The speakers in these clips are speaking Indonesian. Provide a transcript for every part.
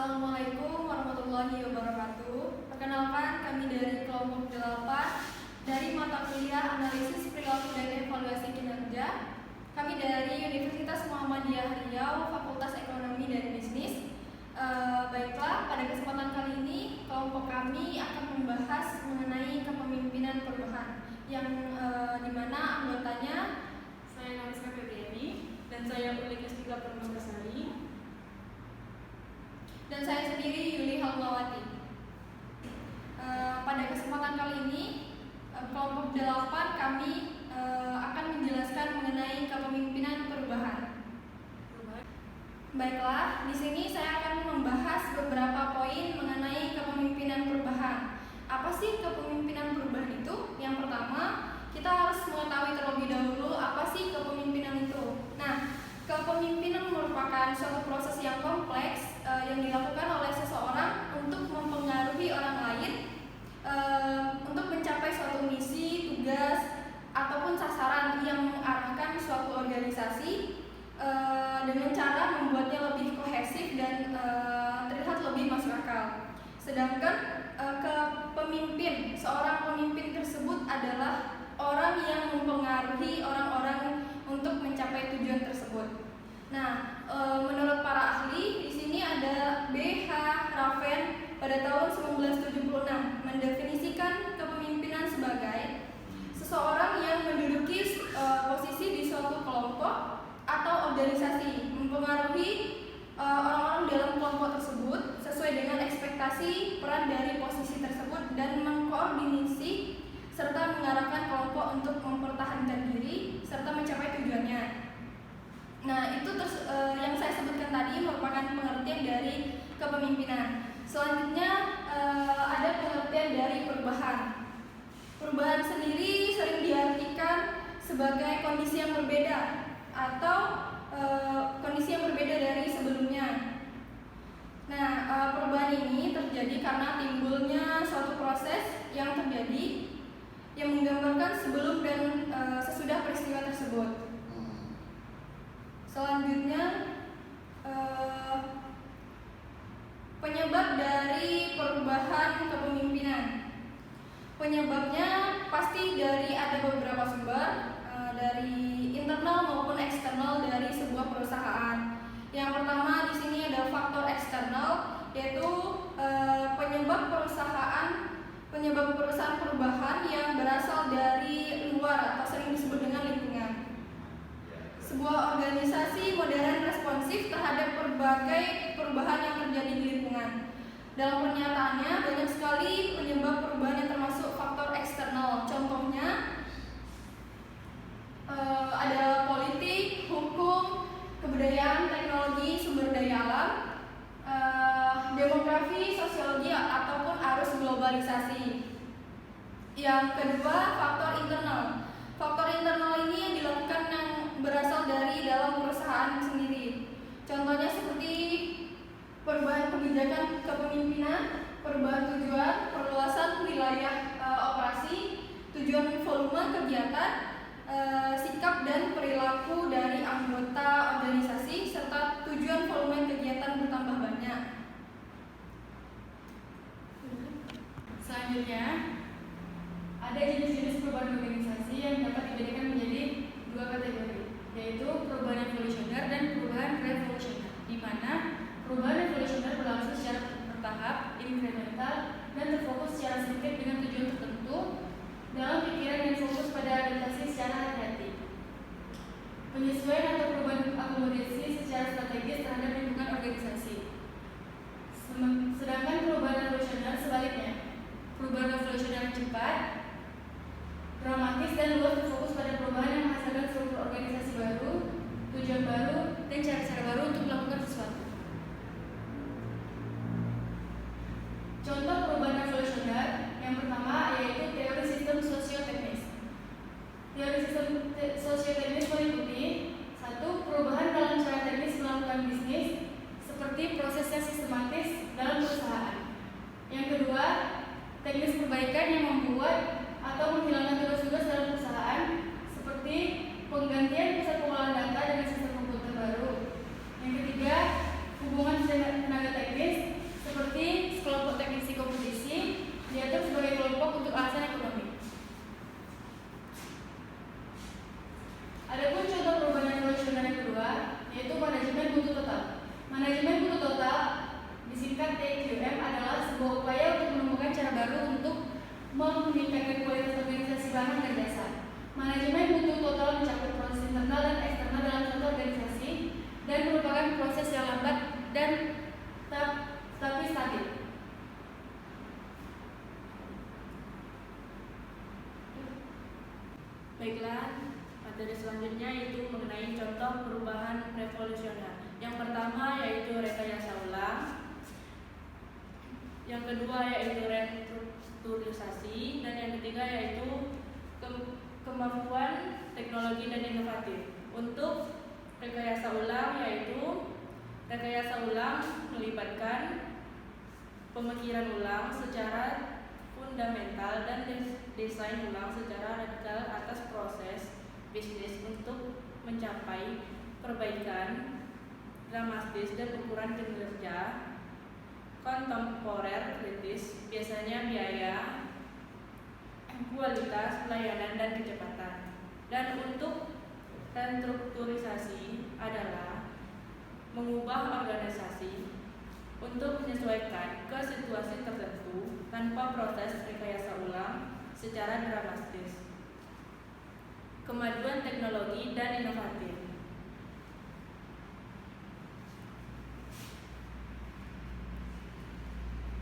Assalamualaikum warahmatullahi wabarakatuh. Perkenalkan, kami dari kelompok 8 dari mata kuliah Analisis Perilaku dan Evaluasi Kinerja. Kami dari Universitas Muhammadiyah Riau, Fakultas Ekonomi dan Bisnis. Baiklah, pada kesempatan kali ini kelompok kami akan membahas mengenai kepemimpinan perubahan yang dimana anggotanya Saya Nariska Febriani dan saya Ulik S3 Permabasari. Dan saya sendiri Yuli Halmawati. Pada kesempatan kali ini kelompok 8 kami akan menjelaskan mengenai kepemimpinan perubahan. Baiklah, di sini saya akan membahas beberapa poin mengenai kepemimpinan perubahan. Apa sih kepemimpinan perubahan itu? Yang pertama, kita harus mengetahui terlebih dahulu apa sih kepemimpinan itu. Nah, kepemimpinan merupakan suatu proses yang kompleks yang dilakukan oleh seseorang untuk mempengaruhi orang lain untuk mencapai suatu misi, tugas, ataupun sasaran yang mengarahkan suatu organisasi dengan cara membuatnya lebih kohesif dan terlihat lebih masuk akal. Sedangkan seorang pemimpin tersebut adalah orang yang mempengaruhi orang-orang untuk mencapai tujuan tersebut. Nah, menurut para ahli, di sini ada B.H. Raven pada tahun 1976 mendefinisikan kepemimpinan sebagai seseorang yang menduduki posisi di suatu kelompok atau organisasi, mempengaruhi orang-orang dalam kelompok tersebut sesuai dengan ekspektasi peran dari posisi tersebut dan mengkoordinasi serta mengarahkan kelompok untuk mempertahankan diri serta mencapai tujuannya. Nah, itu yang saya sebutkan tadi merupakan pengertian dari kepemimpinan. Selanjutnya ada pengertian dari perubahan. Perubahan sendiri sering diartikan sebagai kondisi yang berbeda atau kondisi yang berbeda dari sebelumnya. Nah, perubahan ini terjadi karena timbulnya suatu proses yang terjadi yang menggambarkan sebelum dan sesudah peristiwa tersebut. Selanjutnya, penyebab dari perubahan kepemimpinan. Penyebabnya pasti ada beberapa sumber, dari internal maupun eksternal dari sebuah perusahaan. Yang pertama di sini ada faktor eksternal, yaitu penyebab perusahaan perubahan yang berasal dari luar atau sering disebut dengan lingkungan. Sebuah organisasi modern responsif terhadap berbagai perubahan yang terjadi di lingkungan. Dalam pernyataannya banyak sekali penyebab perubahan yang termasuk faktor eksternal. Contohnya ada politik, hukum, kebudayaan, teknologi, sumber daya alam, demografi, sosiologi, ataupun arus globalisasi. Yang kedua, faktor internal. Faktor internal ini yang dilakukan yang berasal dari dalam perusahaan sendiri. Contohnya seperti perubahan kebijakan kepemimpinan, perubahan tujuan, perluasan wilayah operasi, tujuan volume kegiatan, sikap dan perilaku dari anggota organisasi, serta tujuan volume kegiatan bertambah banyak. Selanjutnya, ada jenis-jenis perubahan organisasi yang dapat dibedakan menjadi dua kategori, yaitu perubahan evolusioner dan perubahan revolusioner, di mana perubahan evolusioner berlangsung secara bertahap, inkremental, dan terfokus secara singkat dengan tujuan tertentu dalam pikiran dan fokus pada adaptasi secara hati-hati. Penyesuaian atau perubahan akomodasi secara strategis terhadap lingkungan organisasi. Sedangkan perubahan revolusioner sebaliknya, perubahan revolusioner cepat, dramatis dan luas berfokus pada perubahan yang menghasilkan struktur organisasi baru, tujuan baru, dan cara-cara baru untuk melakukan sesuatu. Contoh perubahan revolusioner yang pertama yaitu teori sistem sosioteknis. Teori sistem sosioteknis meliputi 1. Perubahan dalam cara teknis melakukan bisnis seperti meningkatkan kualitas organisasi barang dan jasa. Manajemen butuh total mencakup proses internal dan eksternal dalam suatu organisasi dan merupakan proses yang lambat dan tapi stabil. Baiklah, materi selanjutnya yaitu mengenai contoh perubahan revolusioner. Yang pertama yaitu rekayasa ulang. Yang kedua yaitu restrukturisasi, dan yang ketiga yaitu kemampuan teknologi dan inovatif. Untuk rekayasa ulang yaitu rekayasa ulang melibatkan pemikiran ulang secara fundamental dan desain ulang secara radikal atas proses bisnis untuk mencapai perbaikan dramatis dan ukuran kinerja kontemporer kritis, biasanya biaya, kualitas pelayanan dan kecepatan. Dan untuk restrukturisasi adalah mengubah organisasi untuk menyesuaikan ke situasi tertentu tanpa proses rekayasa ulang secara dramatis. Kemajuan teknologi dan inovatif,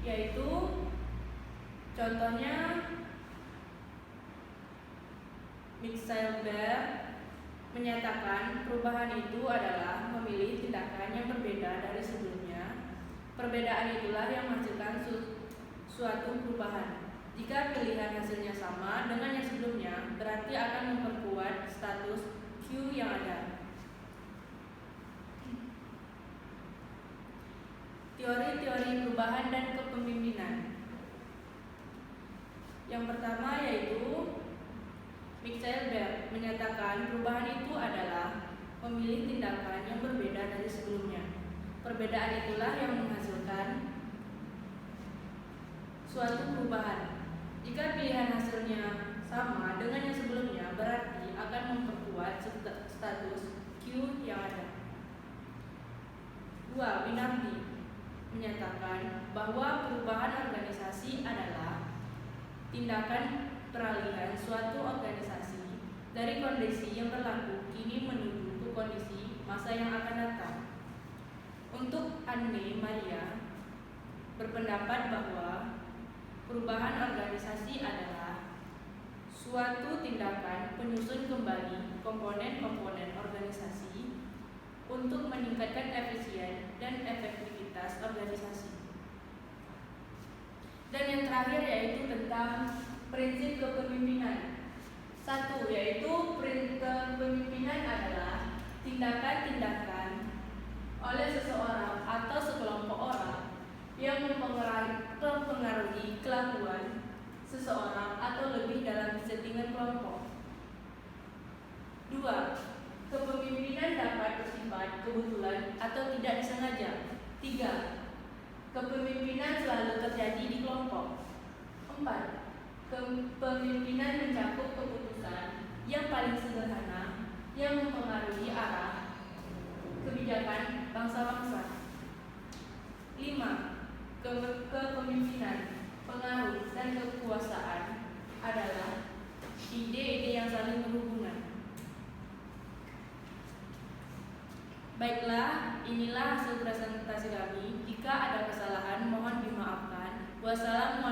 yaitu contohnya Michael Beer menyatakan perubahan itu adalah memilih tindakan yang berbeda dari sebelumnya. Perbedaan itulah yang menghasilkan suatu perubahan. Jika pilihan hasilnya sama dengan yang sebelumnya, berarti akan memperkuat status quo yang ada. Teori-teori perubahan dan kepemimpinan. Yang pertama yaitu Michael Beer menyatakan perubahan itu adalah memilih tindakan yang berbeda dari sebelumnya. Perbedaan itulah yang menghasilkan suatu perubahan. Jika pilihan hasilnya sama dengan yang sebelumnya, berarti akan memperkuat status quo yang ada. 2. Winardi menyatakan bahwa perubahan organisasi adalah tindakan peralihan suatu organisasi dari kondisi yang berlaku kini menuju ke kondisi masa yang akan datang. Untuk Anne Maria berpendapat bahwa perubahan organisasi adalah suatu tindakan penyusun kembali komponen-komponen organisasi untuk meningkatkan efisien dan efektivitas organisasi. Dan yang terakhir yaitu tentang prinsip kepemimpinan. 1. Yaitu kepemimpinan adalah tindakan-tindakan oleh seseorang atau sekelompok orang yang mempengaruhi kelakuan seseorang atau lebih dalam settingan kelompok. 2. Kepemimpinan dapat bersifat kebetulan atau tidak disengaja. 3. Kepemimpinan selalu terjadi di kelompok. 4. Kepemimpinan mencakup keputusan yang paling sederhana yang mempengaruhi arah kebijakan bangsa-bangsa. 5. Kepemimpinan, pengaruh, dan kekuasaan adalah ide-ide yang saling berhubungan. Baiklah, inilah hasil presentasi kami. Jika ada kesalahan, mohon dimaafkan. Wassalamualaikum